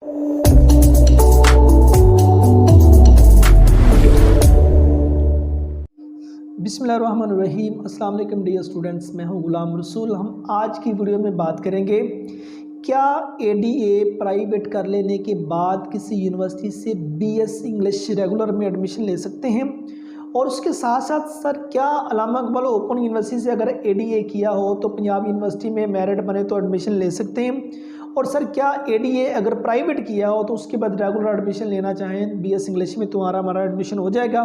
बिस्मिल्लाहिर्रहमानिर्रहीम। अस्सलाम वालेकुम डियर स्टूडेंट्स, मैं हूं गुलाम रसूल। हम आज की वीडियो में बात करेंगे, क्या एडीए प्राइवेट कर लेने के बाद किसी यूनिवर्सिटी से बीएस इंग्लिश रेगुलर में एडमिशन ले सकते हैं, और उसके साथ साथ सर क्या अल्लामा इकबाल ओपन यूनिवर्सिटी से अगर एडीए किया हो तो पंजाब यूनिवर्सिटी में मेरिट बने तो एडमिशन ले सकते हैं, और सर क्या एडीए अगर प्राइवेट किया हो तो उसके बाद रेगुलर एडमिशन लेना चाहें बीएस इंग्लिश में तो हमारा एडमिशन हो जाएगा।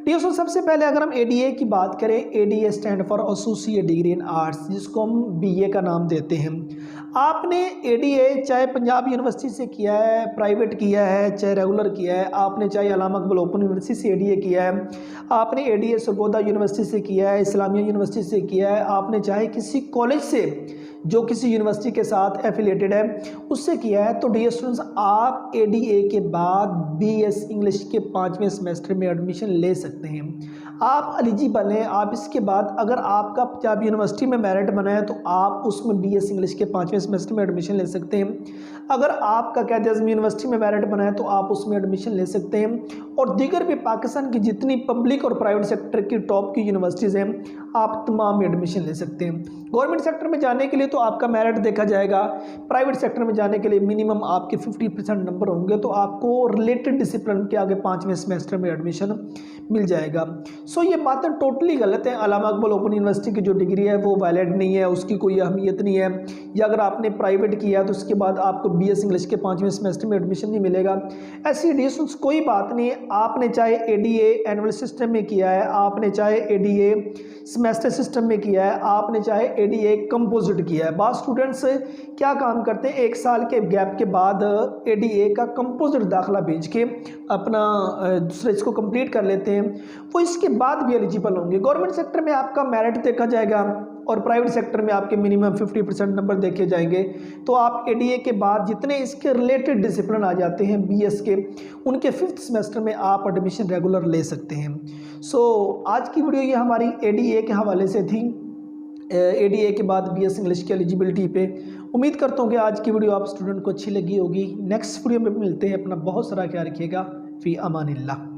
डियर सो सबसे पहले अगर हम एडीए की बात करें, ADA stand for associate degree in arts, जिसको हम बीए का नाम देते हैं। आपने एडीए चाहे पंजाब यूनिवर्सिटी से किया है, प्राइवेट किया है, चाहे रेगुलर किया है, आपने चाहे अल्लामा इकबाल ओपन यूनिवर्सिटी से एडीए किया है, आपने एडीए सरगोदा यूनिवर्सिटी से किया है, इस्लामिया यूनिवर्सिटी से किया है, आपने चाहे किसी कॉलेज से जो किसी यूनिवर्सिटी के साथ एफिलेटेड है उससे किया है, तो डियर स्टूडेंट्स आप एडीए के बाद बीएस इंग्लिश के 5वें सेमेस्टर में एडमिशन ले सकते हैं। आप एलिजिबल हैं। आप इसके बाद अगर आपका पंजाब यूनिवर्सिटी में मेरिट बना है तो आप उसमें बीएस इंग्लिश के 5वें सेमेस्टर में एडमिशन ले सकते हैं। अगर आपका कायदे आज़म यूनिवर्सिटी में मेरिट बना है तो आप उसमें एडमिशन ले सकते हैं। और दीगर भी पाकिस्तान की जितनी पब्लिक और प्राइवेट सेक्टर की टॉप की यूनिवर्सिटीज़ हैं आप तमाम में एडमिशन ले सकते हैं। गवर्नमेंट सेक्टर में जाने के लिए तो आपका मेरिट देखा जाएगा, प्राइवेट सेक्टर में जाने के लिए मिनिमम आपके 50% नंबर होंगे तो आपको रिलेटेड डिसिप्लिन के आगे 5वें सेमेस्टर में एडमिशन मिल जाएगा। सो ये बातें टोटली गलत है। अल्लामा इकबाल ओपन यूनिवर्सिटी की जो डिग्री है वो वैलिड नहीं है, उसकी कोई अहमियत नहीं है। या अगर आपने प्राइवेट किया तो उसके बाद आपको बीएस इंग्लिश के 5वें सेमेस्टर में एडमिशन नहीं मिलेगा, ऐसी डिस्टेंस कोई बात नहीं है। आपने चाहे एडीए एनुअल सिस्टम में किया है, आपने चाहे एडीए सेमेस्टर सिस्टम में किया है, आपने चाहे एडीए कंपोजिट किया है। बाद स्टूडेंट्स क्या काम करते हैं, 1 साल के गैप के बाद एडीए का कंपोजिट दाखिला भेज के अपना दूसरे इसको कंप्लीट कर लेते हैं, वो इसके बाद भी एलिजिबल होंगे। गवर्नमेंट सेक्टर में आपका मेरिट देखा जाएगा और प्राइवेट सेक्टर में आपके मिनिमम 50% नंबर देखे जाएंगे, तो आप एडीए के बाद जितने इसके रिलेटेड डिसिप्लिन आ जाते हैं बीएस के, उनके 5th सेमेस्टर में आप एडमिशन रेगुलर ले सकते हैं। सो आज की वीडियो ये हमारी एडीए के हवाले से थी, एडीए के बाद बीएस इंग्लिश की एलिजिबिलिटी पे। उम्मीद करता हूँ कि आज की वीडियो आप स्टूडेंट को अच्छी लगी होगी। नेक्स्ट वीडियो में मिलते हैं। अपना बहुत सारा ख्याल रखिएगा। फी अमानिल्लाह।